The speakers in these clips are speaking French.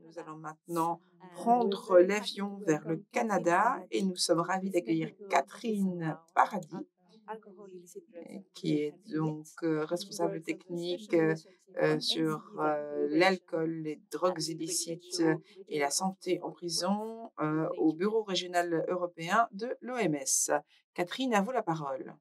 Nous allons maintenant prendre l'avion vers le Canada et nous sommes ravis d'accueillir Catherine Paradis, qui est donc responsable technique sur l'alcool, les drogues illicites et la santé en prison au Bureau régional européen de l'OMS. Catherine, à vous la parole.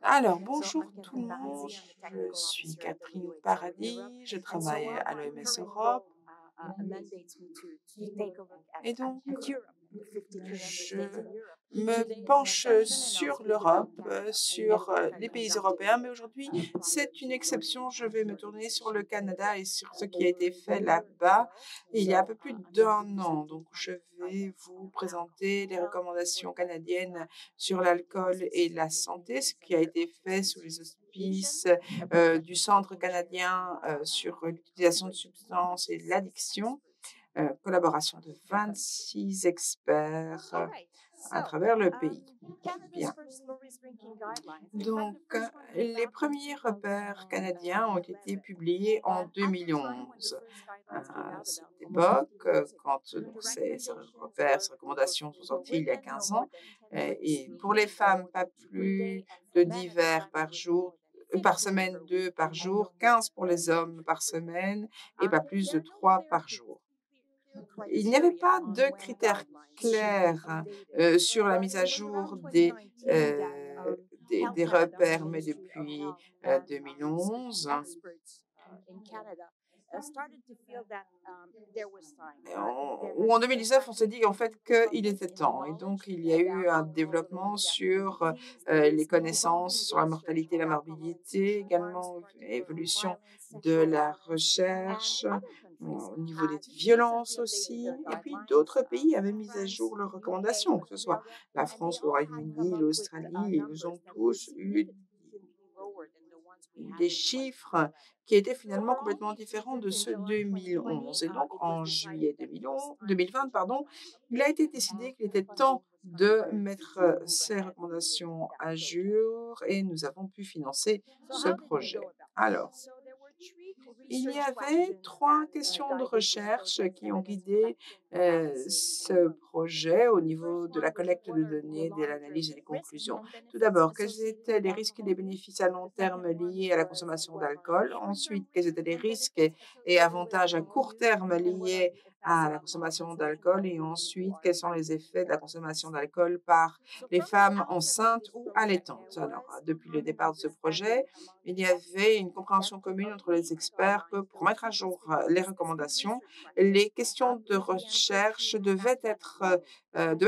Alors, bonjour tout le monde, je suis Catherine Paradis, je travaille à l'OMS Europe et donc je me penche sur l'Europe, sur les pays européens, mais aujourd'hui c'est une exception, je vais me tourner sur le Canada et sur ce qui a été fait là-bas il y a un peu plus d'un an. Donc je vais vous présenter les recommandations canadiennes sur l'alcool et la santé, ce qui a été fait sous les auspices du Centre canadien sur l'utilisation de substances et l'addiction, collaboration de 26 experts à travers le pays. Bien. Donc, les premiers repères canadiens ont été publiés en 2011. À cette époque, quand donc, ces repères, ces recommandations sont sorties il y a 15 ans, et pour les femmes, pas plus de 10 verres par jour, par semaine, 2 par jour, 15 pour les hommes par semaine et pas plus de 3 par jour. Il n'y avait pas de critères clairs sur la mise à jour des repères, mais depuis 2011, ou en 2019, on s'est dit en fait qu'il était temps. Et donc, il y a eu un développement sur les connaissances sur la mortalité et la morbidité, également évolution de la recherche, au niveau des violences aussi. Et puis, d'autres pays avaient mis à jour leurs recommandations, que ce soit la France, le Royaume-Uni, l'Australie. Ils ont tous eu des chiffres qui étaient finalement complètement différents de ceux de 2011. Et donc, en juillet 2020, pardon, il a été décidé qu'il était temps de mettre ces recommandations à jour et nous avons pu financer ce projet. Alors, il y avait 3 questions de recherche qui ont guidé ce projet au niveau de la collecte de données, de l'analyse et des conclusions. Tout d'abord, quels étaient les risques et les bénéfices à long terme liés à la consommation d'alcool? Ensuite, quels étaient les risques et avantages à court terme liés à la consommation d'alcool? Et ensuite, quels sont les effets de la consommation d'alcool par les femmes enceintes ou allaitantes? Alors, depuis le départ de ce projet, il y avait une compréhension commune entre les experts que pour mettre à jour les recommandations, les questions de recherche devaient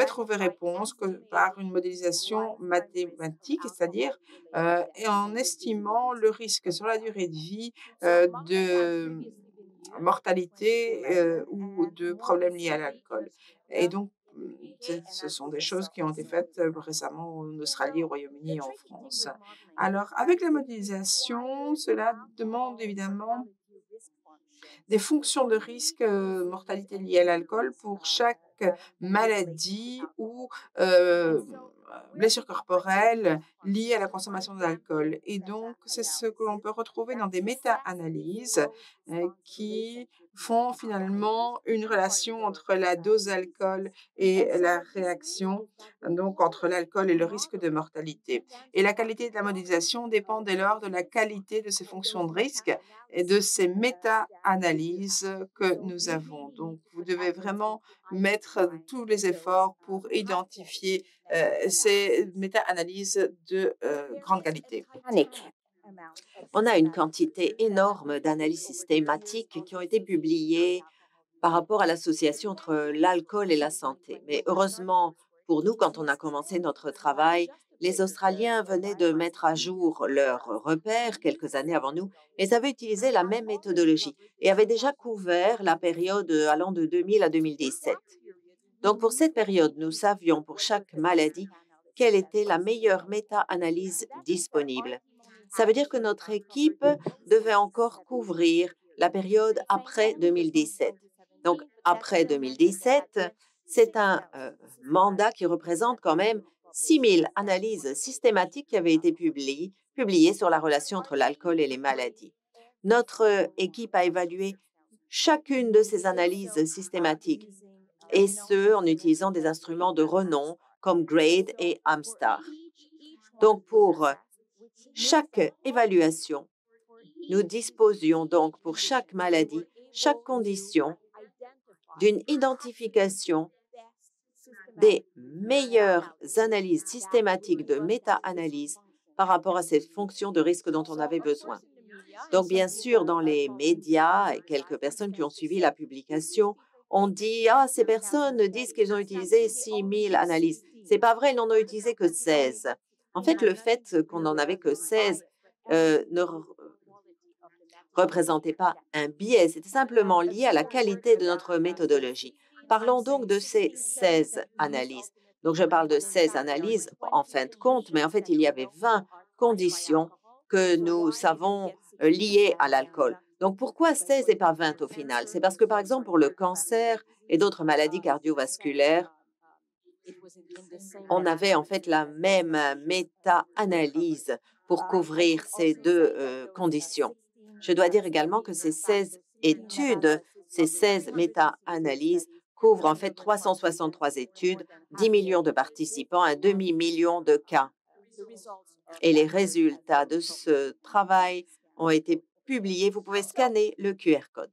trouver réponse par une modélisation mathématique, c'est-à-dire et en estimant le risque sur la durée de vie de mortalité ou de problèmes liés à l'alcool. Et donc, ce sont des choses qui ont été faites récemment en Australie, au Royaume-Uni et en France. Alors, avec la modélisation, cela demande évidemment des fonctions de risque, mortalité liée à l'alcool pour chaque maladie ou blessure corporelle liée à la consommation d'alcool. Et donc, c'est ce que l'on peut retrouver dans des méta-analyses qui font finalement une relation entre la dose d'alcool et la réaction, donc entre l'alcool et le risque de mortalité. Et la qualité de la modélisation dépend dès lors de la qualité de ces fonctions de risque et de ces méta-analyses que nous avons. Donc, vous devez vraiment mettre tous les efforts pour identifier ces méta-analyses de grande qualité. On a une quantité énorme d'analyses systématiques qui ont été publiées par rapport à l'association entre l'alcool et la santé. Mais heureusement pour nous, quand on a commencé notre travail, les Australiens venaient de mettre à jour leurs repères quelques années avant nous, mais ils avaient utilisé la même méthodologie et avaient déjà couvert la période allant de 2000 à 2017. Donc pour cette période, nous savions pour chaque maladie quelle était la meilleure méta-analyse disponible. Ça veut dire que notre équipe devait encore couvrir la période après 2017. Donc, après 2017, c'est un mandat qui représente quand même 6000 analyses systématiques qui avaient été publiées sur la relation entre l'alcool et les maladies. Notre équipe a évalué chacune de ces analyses systématiques, et ce, en utilisant des instruments de renom comme GRADE et Amstar. Donc, pour chaque évaluation, nous disposions donc pour chaque maladie, chaque condition, d'une identification des meilleures analyses systématiques de méta-analyse par rapport à ces fonctions de risque dont on avait besoin. Donc, bien sûr, dans les médias et quelques personnes qui ont suivi la publication, on dit, ah, ces personnes disent qu'ils ont utilisé 6000 analyses. C'est pas vrai, ils n'en ont utilisé que 16. En fait, le fait qu'on n'en avait que 16 ne représentait pas un biais, c'était simplement lié à la qualité de notre méthodologie. Parlons donc de ces 16 analyses. Donc, je parle de 16 analyses en fin de compte, mais en fait, il y avait 20 conditions que nous savons liées à l'alcool. Donc, pourquoi 16 et pas 20 au final? C'est parce que, par exemple, pour le cancer et d'autres maladies cardiovasculaires, on avait en fait la même méta-analyse pour couvrir ces deux conditions. Je dois dire également que ces 16 études, ces 16 méta-analyses couvrent en fait 363 études, 10 millions de participants, un demi-million de cas. Et les résultats de ce travail ont été publiés. Vous pouvez scanner le QR code.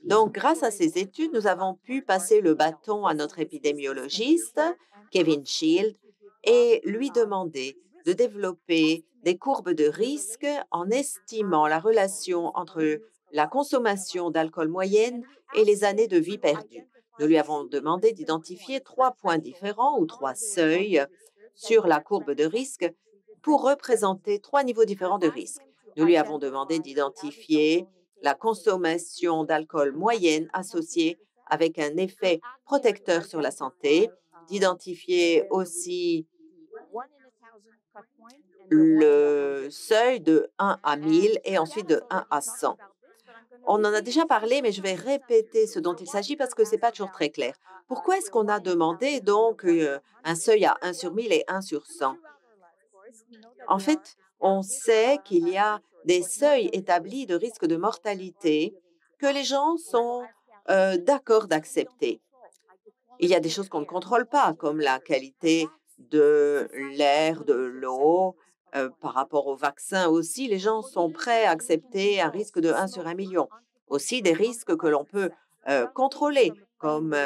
Donc, grâce à ces études, nous avons pu passer le bâton à notre épidémiologiste, Kevin Shield, et lui demander de développer des courbes de risque en estimant la relation entre la consommation d'alcool moyenne et les années de vie perdues. Nous lui avons demandé d'identifier 3 points différents ou 3 seuils sur la courbe de risque pour représenter 3 niveaux différents de risque. Nous lui avons demandé d'identifier la consommation d'alcool moyenne associée avec un effet protecteur sur la santé, d'identifier aussi le seuil de 1 à 1000 et ensuite de 1 à 100. On en a déjà parlé, mais je vais répéter ce dont il s'agit parce que ce n'est pas toujours très clair. Pourquoi est-ce qu'on a demandé donc un seuil à 1 sur 1000 et 1 sur 100? En fait, on sait qu'il y a des seuils établis de risque de mortalité que les gens sont d'accord d'accepter. Il y a des choses qu'on ne contrôle pas, comme la qualité de l'air, de l'eau. Par rapport aux vaccins aussi, les gens sont prêts à accepter un risque de 1 sur 1 million. Aussi des risques que l'on peut contrôler, comme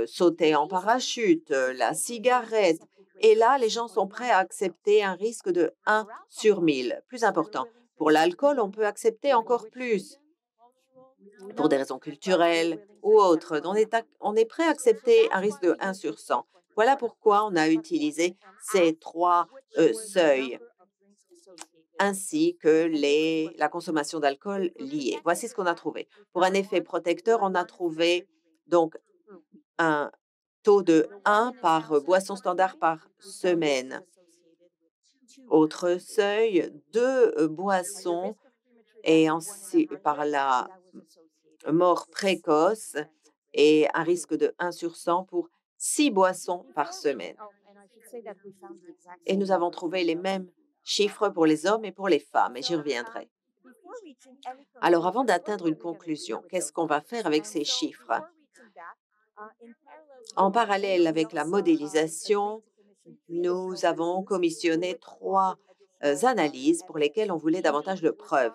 sauter en parachute, la cigarette. Et là, les gens sont prêts à accepter un risque de 1 sur 1000. Plus important, pour l'alcool, on peut accepter encore plus pour des raisons culturelles ou autres. On est prêt à accepter un risque de 1 sur 100. Voilà pourquoi on a utilisé ces 3 seuils, ainsi que la consommation d'alcool liée. Voici ce qu'on a trouvé. Pour un effet protecteur, on a trouvé donc un taux de 1 par boisson standard par semaine. Autre seuil, 2 boissons et par la mort précoce et un risque de 1 sur 100 pour 6 boissons par semaine. Et nous avons trouvé les mêmes chiffres pour les hommes et pour les femmes, et j'y reviendrai. Alors, avant d'atteindre une conclusion, qu'est-ce qu'on va faire avec ces chiffres? En parallèle avec la modélisation, nous avons commissionné 3 analyses pour lesquelles on voulait davantage de preuves.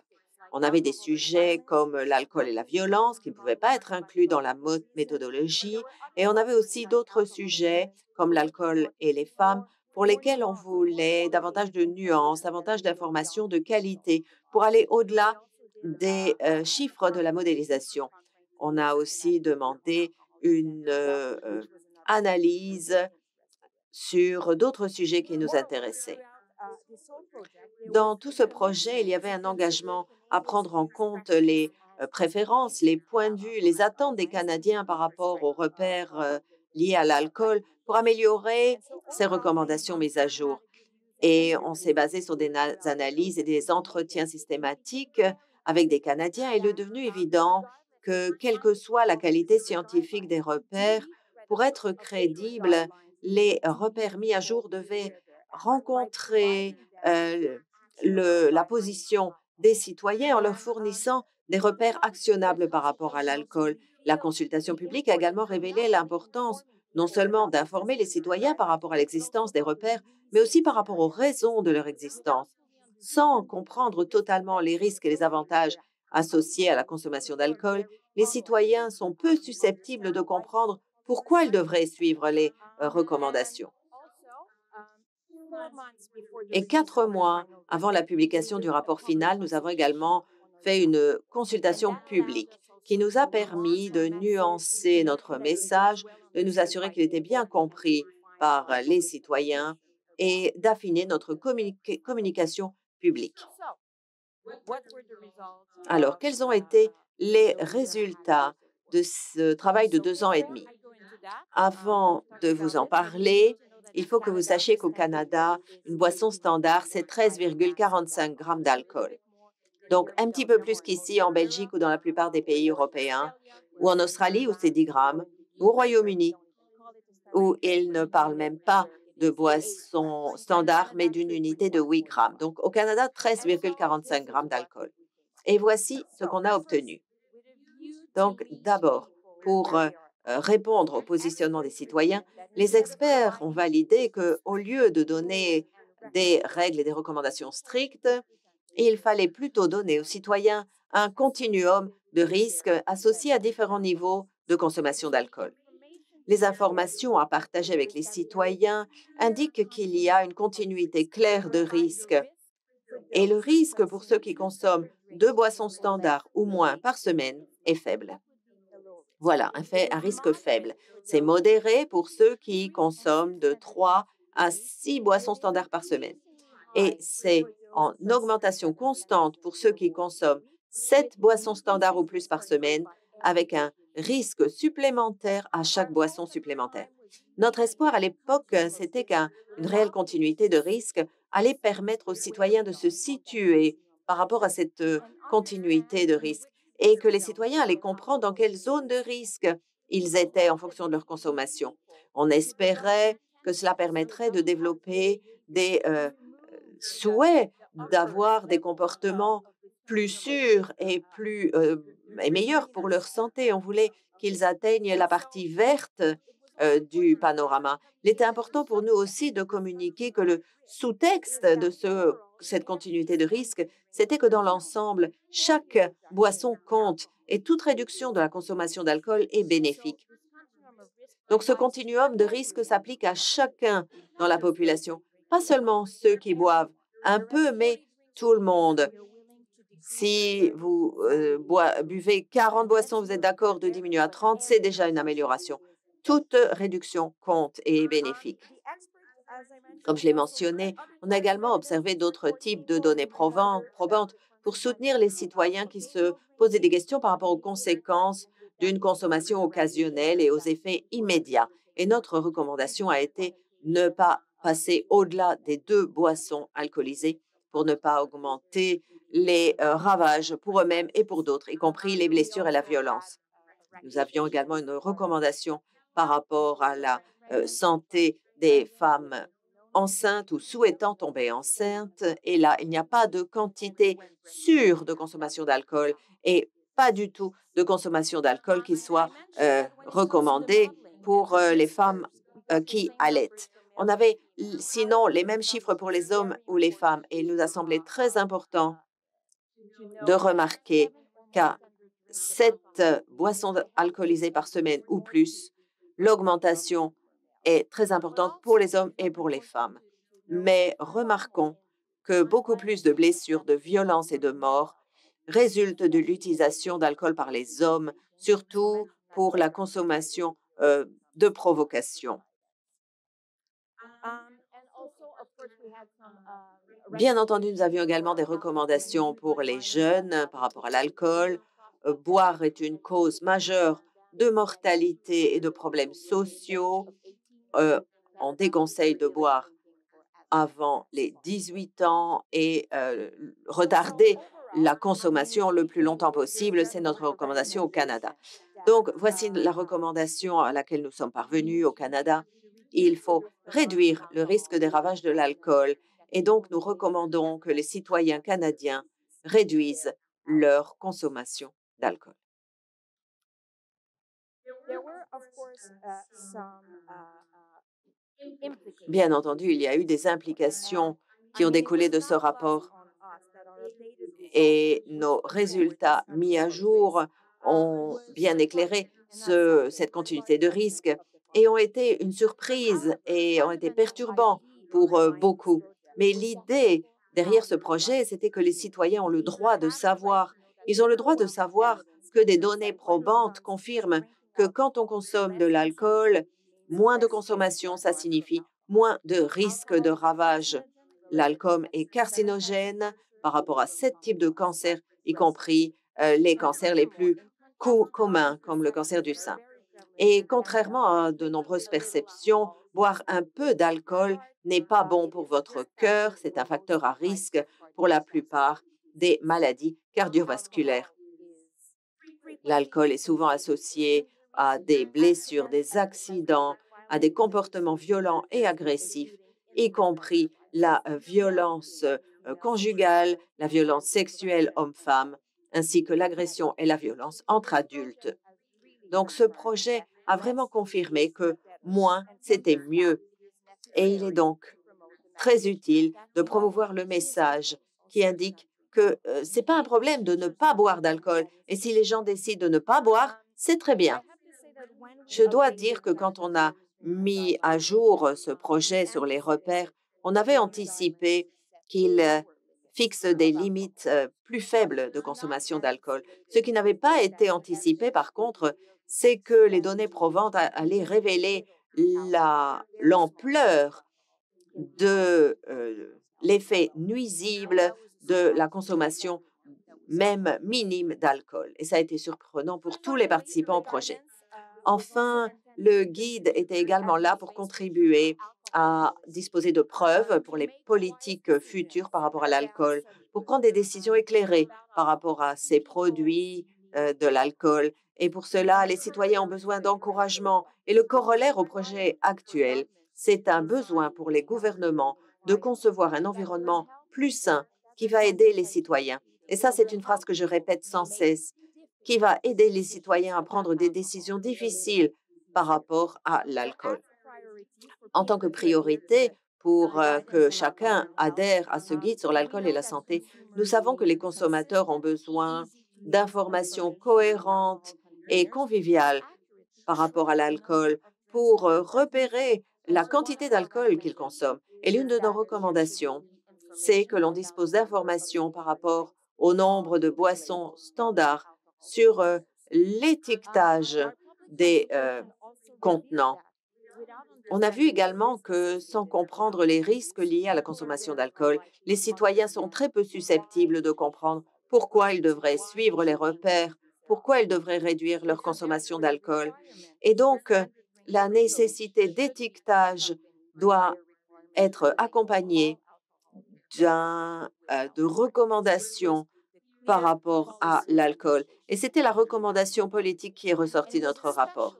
On avait des sujets comme l'alcool et la violence qui ne pouvaient pas être inclus dans la méthodologie, et on avait aussi d'autres sujets comme l'alcool et les femmes pour lesquels on voulait davantage de nuances, davantage d'informations de qualité pour aller au-delà des chiffres de la modélisation. On a aussi demandé une analyse sur d'autres sujets qui nous intéressaient. Dans tout ce projet, il y avait un engagement à prendre en compte les préférences, les points de vue, les attentes des Canadiens par rapport aux repères liés à l'alcool pour améliorer ces recommandations mises à jour. Et on s'est basé sur des analyses et des entretiens systématiques avec des Canadiens. Et il est devenu évident que, quelle que soit la qualité scientifique des repères, pour être crédibles, les repères mis à jour devaient rencontrer la position des citoyens en leur fournissant des repères actionnables par rapport à l'alcool. La consultation publique a également révélé l'importance non seulement d'informer les citoyens par rapport à l'existence des repères, mais aussi par rapport aux raisons de leur existence. Sans comprendre totalement les risques et les avantages associés à la consommation d'alcool, les citoyens sont peu susceptibles de comprendre pourquoi ils devraient suivre les recommandations. Et 4 mois avant la publication du rapport final, nous avons également fait une consultation publique qui nous a permis de nuancer notre message, de nous assurer qu'il était bien compris par les citoyens et d'affiner notre communication publique. Alors, quels ont été les résultats de ce travail de 2 ans et demi? Avant de vous en parler, il faut que vous sachiez qu'au Canada, une boisson standard, c'est 13,45 grammes d'alcool. Donc, un petit peu plus qu'ici en Belgique ou dans la plupart des pays européens, ou en Australie où c'est 10 grammes, ou au Royaume-Uni où ils ne parlent même pas de boisson standard, mais d'une unité de 8 grammes. Donc, au Canada, 13,45 grammes d'alcool. Et voici ce qu'on a obtenu. Donc, d'abord, pour répondre au positionnement des citoyens, les experts ont validé qu'au lieu de donner des règles et des recommandations strictes, il fallait plutôt donner aux citoyens un continuum de risques associés à différents niveaux de consommation d'alcool. Les informations à partager avec les citoyens indiquent qu'il y a une continuité claire de risques. Et le risque pour ceux qui consomment 2 boissons standards ou moins par semaine est faible. Voilà, un risque faible. C'est modéré pour ceux qui consomment de 3 à 6 boissons standards par semaine. Et c'est en augmentation constante pour ceux qui consomment 7 boissons standards ou plus par semaine, avec un risque supplémentaire à chaque boisson supplémentaire. Notre espoir à l'époque, c'était qu'une réelle continuité de risque allait permettre aux citoyens de se situer par rapport à cette continuité de risque et que les citoyens allaient comprendre dans quelle zone de risque ils étaient en fonction de leur consommation. On espérait que cela permettrait de développer des souhait d'avoir des comportements plus sûrs et et meilleurs pour leur santé. On voulait qu'ils atteignent la partie verte du panorama. Il était important pour nous aussi de communiquer que le sous-texte de cette continuité de risque, c'était que dans l'ensemble, chaque boisson compte et toute réduction de la consommation d'alcool est bénéfique. Donc, ce continuum de risque s'applique à chacun dans la population, pas seulement ceux qui boivent un peu, mais tout le monde. Si vous buvez 40 boissons, vous êtes d'accord de diminuer à 30, c'est déjà une amélioration. Toute réduction compte et est bénéfique. Comme je l'ai mentionné, on a également observé d'autres types de données probantes pour soutenir les citoyens qui se posaient des questions par rapport aux conséquences d'une consommation occasionnelle et aux effets immédiats. Et notre recommandation a été ne pas passer au-delà des 2 boissons alcoolisées pour ne pas augmenter les ravages pour eux-mêmes et pour d'autres, y compris les blessures et la violence. Nous avions également une recommandation par rapport à la santé des femmes enceintes ou souhaitant tomber enceintes. Et là, il n'y a pas de quantité sûre de consommation d'alcool et pas du tout de consommation d'alcool qui soit recommandée pour les femmes qui allaitent. On avait sinon les mêmes chiffres pour les hommes ou les femmes et il nous a semblé très important de remarquer qu'à 7 boissons alcoolisées par semaine ou plus, l'augmentation est très importante pour les hommes et pour les femmes. Mais remarquons que beaucoup plus de blessures, de violences et de morts résultent de l'utilisation d'alcool par les hommes, surtout pour la consommation de provocation. Bien entendu, nous avions également des recommandations pour les jeunes par rapport à l'alcool. Boire est une cause majeure de mortalité et de problèmes sociaux. On déconseille de boire avant les 18 ans et retarder la consommation le plus longtemps possible. C'est notre recommandation au Canada. Donc, voici la recommandation à laquelle nous sommes parvenus au Canada. Il faut réduire le risque des ravages de l'alcool et donc nous recommandons que les citoyens canadiens réduisent leur consommation d'alcool. Bien entendu, il y a eu des implications qui ont découlé de ce rapport et nos résultats mis à jour ont bien éclairé cette continuité de risque et ont été une surprise et ont été perturbants pour beaucoup. Mais l'idée derrière ce projet, c'était que les citoyens ont le droit de savoir. Ils ont le droit de savoir que des données probantes confirment que quand on consomme de l'alcool, moins de consommation, ça signifie moins de risques de ravage. L'alcool est carcinogène par rapport à 7 types de cancers, y compris les cancers les plus communs, comme le cancer du sein. Et contrairement à de nombreuses perceptions, boire un peu d'alcool n'est pas bon pour votre cœur. C'est un facteur à risque pour la plupart des maladies cardiovasculaires. L'alcool est souvent associé à des blessures, des accidents, à des comportements violents et agressifs, y compris la violence conjugale, la violence sexuelle homme-femme, ainsi que l'agression et la violence entre adultes. Donc, ce projet a vraiment confirmé que moins, c'était mieux. Et il est donc très utile de promouvoir le message qui indique que ce n'est pas un problème de ne pas boire d'alcool. Et si les gens décident de ne pas boire, c'est très bien. Je dois dire que quand on a mis à jour ce projet sur les repères, on avait anticipé qu'il fixe des limites plus faibles de consommation d'alcool. Ce qui n'avait pas été anticipé, par contre, c'est que les données probantes allaient révéler l'ampleur de l'effet nuisible de la consommation même minime d'alcool. Et ça a été surprenant pour tous les participants au projet. Enfin, le guide était également là pour contribuer à disposer de preuves pour les politiques futures par rapport à l'alcool, pour prendre des décisions éclairées par rapport à ces produits de l'alcool. Et pour cela, les citoyens ont besoin d'encouragement. Et le corollaire au projet actuel, c'est un besoin pour les gouvernements de concevoir un environnement plus sain qui va aider les citoyens. Et ça, c'est une phrase que je répète sans cesse, qui va aider les citoyens à prendre des décisions difficiles par rapport à l'alcool. En tant que priorité, pour que chacun adhère à ce guide sur l'alcool et la santé, nous savons que les consommateurs ont besoin d'informations cohérentes et conviviales par rapport à l'alcool pour repérer la quantité d'alcool qu'ils consomment. Et l'une de nos recommandations, c'est que l'on dispose d'informations par rapport au nombre de boissons standards sur l'étiquetage des contenants. On a vu également que sans comprendre les risques liés à la consommation d'alcool, les citoyens sont très peu susceptibles de comprendre pourquoi ils devraient suivre les repères, pourquoi ils devraient réduire leur consommation d'alcool. Et donc, la nécessité d'étiquetage doit être accompagnée de recommandations par rapport à l'alcool. Et c'était la recommandation politique qui est ressortie de notre rapport.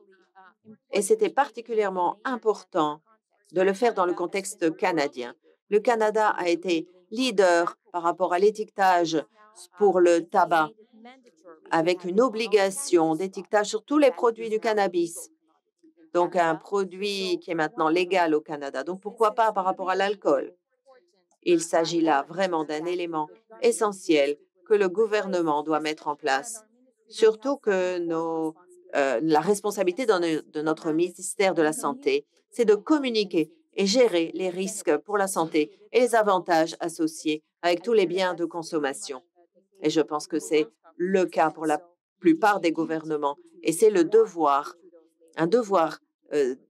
Et c'était particulièrement important de le faire dans le contexte canadien. Le Canada a été leader par rapport à l'étiquetage pour le tabac, avec une obligation d'étiquetage sur tous les produits du cannabis. Donc, un produit qui est maintenant légal au Canada. Donc, pourquoi pas par rapport à l'alcool? Il s'agit là vraiment d'un élément essentiel que le gouvernement doit mettre en place. Surtout que la responsabilité de notre ministère de la Santé, c'est de communiquer et gérer les risques pour la santé et les avantages associés avec tous les biens de consommation. Et je pense que c'est le cas pour la plupart des gouvernements. Et c'est un devoir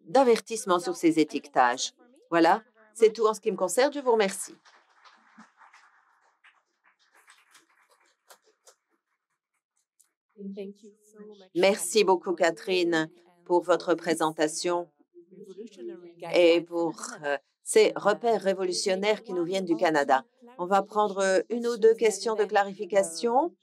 d'avertissement sur ces étiquetages. Voilà, c'est tout en ce qui me concerne. Je vous remercie. Merci beaucoup, Catherine, pour votre présentation et pour ces repères révolutionnaires qui nous viennent du Canada. On va prendre une ou deux questions de clarification.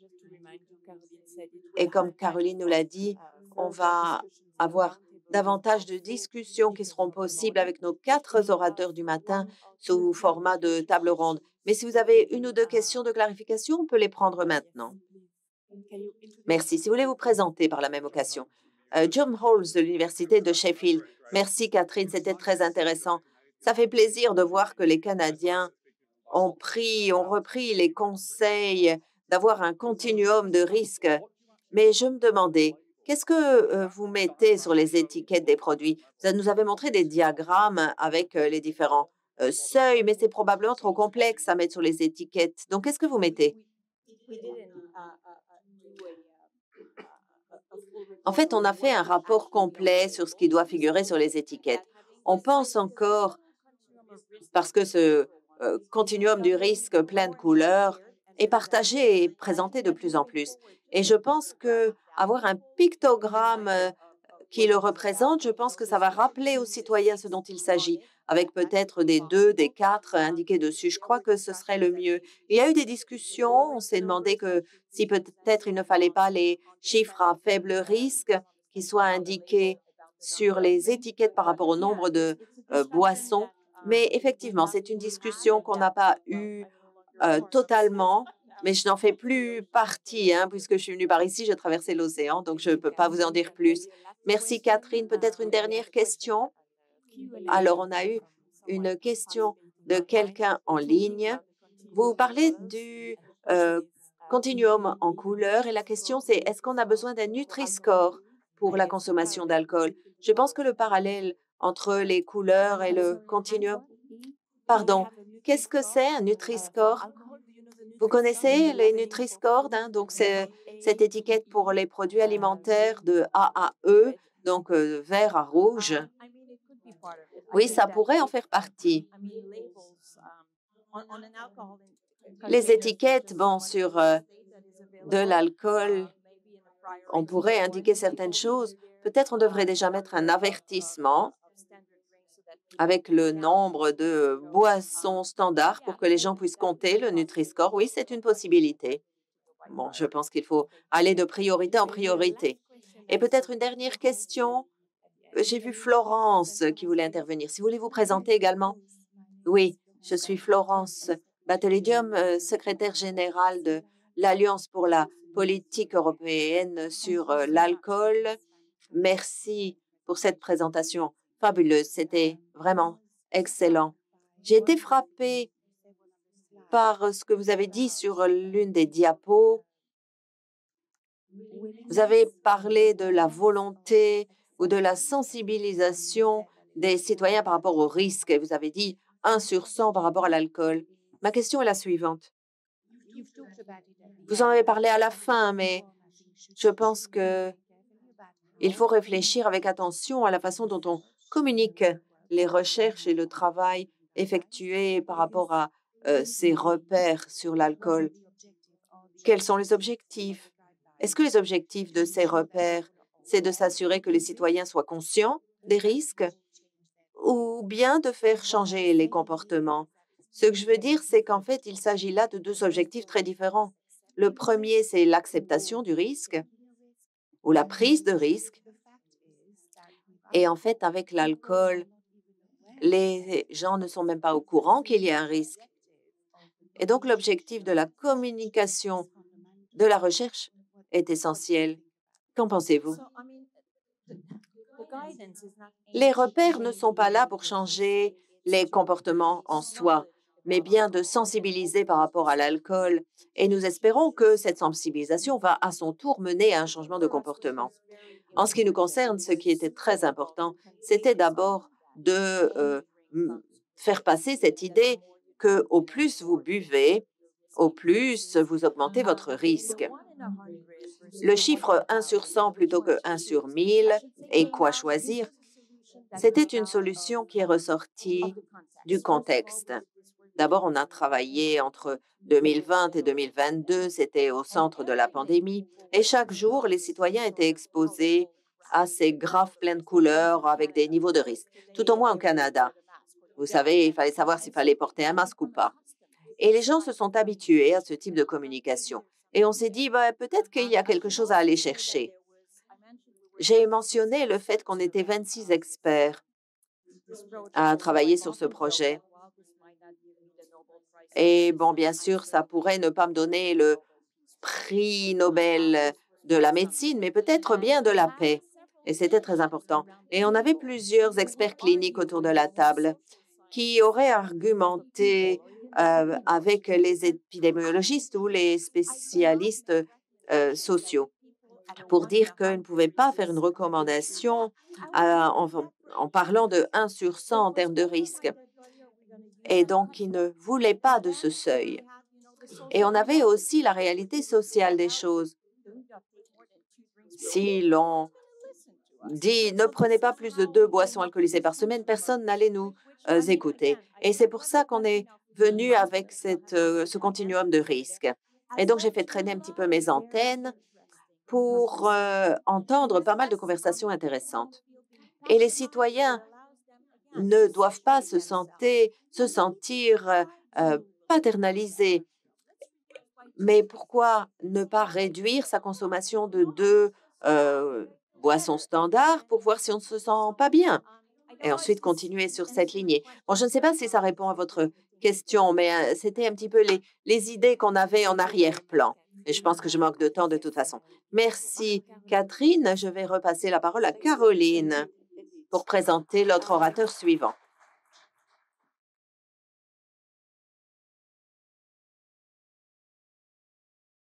Et comme Caroline nous l'a dit, on va avoir davantage de discussions qui seront possibles avec nos 4 orateurs du matin sous format de table ronde. Mais si vous avez une ou deux questions de clarification, on peut les prendre maintenant. Merci. Si vous voulez vous présenter par la même occasion. John Halls de l'Université de Sheffield. Merci Catherine, c'était très intéressant. Ça fait plaisir de voir que les Canadiens ont repris les conseils d'avoir un continuum de risques. Mais je me demandais, qu'est-ce que vous mettez sur les étiquettes des produits? Vous nous avez montré des diagrammes avec les différents seuils, mais c'est probablement trop complexe à mettre sur les étiquettes. Donc, qu'est-ce que vous mettez? En fait, on a fait un rapport complet sur ce qui doit figurer sur les étiquettes. On pense encore, parce que ce continuum du risque plein de couleurs est partagé et présenté de plus en plus. Et je pense que avoir un pictogramme qui le représente, je pense que ça va rappeler aux citoyens ce dont il s'agit, avec peut-être des 2, des 4 indiqués dessus. Je crois que ce serait le mieux. Il y a eu des discussions, on s'est demandé que si peut-être il ne fallait pas les chiffres à faible risque qui soient indiqués sur les étiquettes par rapport au nombre de boissons. Mais effectivement, c'est une discussion qu'on n'a pas eue totalement, mais je n'en fais plus partie, hein, puisque je suis venue par ici, j'ai traversé l'océan, donc je ne peux pas vous en dire plus. Merci Catherine. Peut-être une dernière question? Alors, on a eu une question de quelqu'un en ligne. Vous parlez du euh, continuum en couleur et la question c'est est-ce qu'on a besoin d'un Nutri-Score pour la consommation d'alcool? Je pense que le parallèle entre les couleurs et le continuum. Pardon, qu'est-ce que c'est un Nutri-Score? Vous connaissez les Nutri-Score, hein? Donc, c'est cette étiquette pour les produits alimentaires de A à E, donc vert à rouge. Oui, ça pourrait en faire partie. Les étiquettes, bon, sur de l'alcool, on pourrait indiquer certaines choses. Peut-être on devrait déjà mettre un avertissement avec le nombre de boissons standards pour que les gens puissent compter le Nutri-Score. Oui, c'est une possibilité. Bon, je pense qu'il faut aller de priorité en priorité. Et peut-être une dernière question. J'ai vu Florence qui voulait intervenir. Si vous voulez vous présenter également. Oui, je suis Florence Batellidium, secrétaire générale de l'Alliance pour la politique européenne sur l'alcool. Merci pour cette présentation fabuleuse. C'était vraiment excellent. J'ai été frappée par ce que vous avez dit sur l'une des diapos. Vous avez parlé de la volonté ou de la sensibilisation des citoyens par rapport au risque. Et vous avez dit 1 sur 100 par rapport à l'alcool. Ma question est la suivante. Vous en avez parlé à la fin, mais je pense que il faut réfléchir avec attention à la façon dont on communique les recherches et le travail effectués par rapport à ces repères sur l'alcool. Quels sont les objectifs? Est-ce que les objectifs de ces repères, c'est de s'assurer que les citoyens soient conscients des risques ou bien de faire changer les comportements? Ce que je veux dire, c'est qu'en fait, il s'agit là de 2 objectifs très différents. Le premier, c'est l'acceptation du risque ou la prise de risque. Et en fait, avec l'alcool, les gens ne sont même pas au courant qu'il y a un risque. Et donc, l'objectif de la communication, de la recherche est essentiel. Qu'en pensez-vous? Les repères ne sont pas là pour changer les comportements en soi, mais bien de sensibiliser par rapport à l'alcool. Et nous espérons que cette sensibilisation va à son tour mener à un changement de comportement. En ce qui nous concerne, ce qui était très important, c'était d'abord de faire passer cette idée que au plus vous buvez, au plus vous augmentez votre risque. Le chiffre 1 sur 100 plutôt que 1 sur 1000 et quoi choisir, c'était une solution qui est ressortie du contexte. D'abord, on a travaillé entre 2020 et 2022, c'était au centre de la pandémie, et chaque jour, les citoyens étaient exposés à ces graphes pleins de couleurs avec des niveaux de risque, tout au moins au Canada. Vous savez, il fallait savoir s'il fallait porter un masque ou pas. Et les gens se sont habitués à ce type de communication. Et on s'est dit, bah, peut-être qu'il y a quelque chose à aller chercher. J'ai mentionné le fait qu'on était 26 experts à travailler sur ce projet. Et bon, bien sûr, ça pourrait ne pas me donner le prix Nobel de la médecine, mais peut-être bien de la paix. Et c'était très important. Et on avait plusieurs experts cliniques autour de la table qui auraient argumenté avec les épidémiologistes ou les spécialistes sociaux pour dire qu'ils ne pouvaient pas faire une recommandation en parlant de 1 sur 100 en termes de risque. Et donc, ils ne voulaient pas de ce seuil. Et on avait aussi la réalité sociale des choses. Si l'on dit ne prenez pas plus de 2 boissons alcoolisées par semaine, personne n'allait nous écouter. Et c'est pour ça qu'on est venu avec ce continuum de risque. Et donc, j'ai fait traîner un petit peu mes antennes pour entendre pas mal de conversations intéressantes. Et les citoyens ne doivent pas se sentir paternalisés. Mais pourquoi ne pas réduire sa consommation de 2 boissons standards pour voir si on ne se sent pas bien? Et ensuite continuer sur cette lignée. Bon, je ne sais pas si ça répond à votre question, mais c'était un petit peu les idées qu'on avait en arrière-plan. Et je pense que je manque de temps de toute façon. Merci, Catherine. Je vais repasser la parole à Caroline pour présenter l'autre orateur suivant.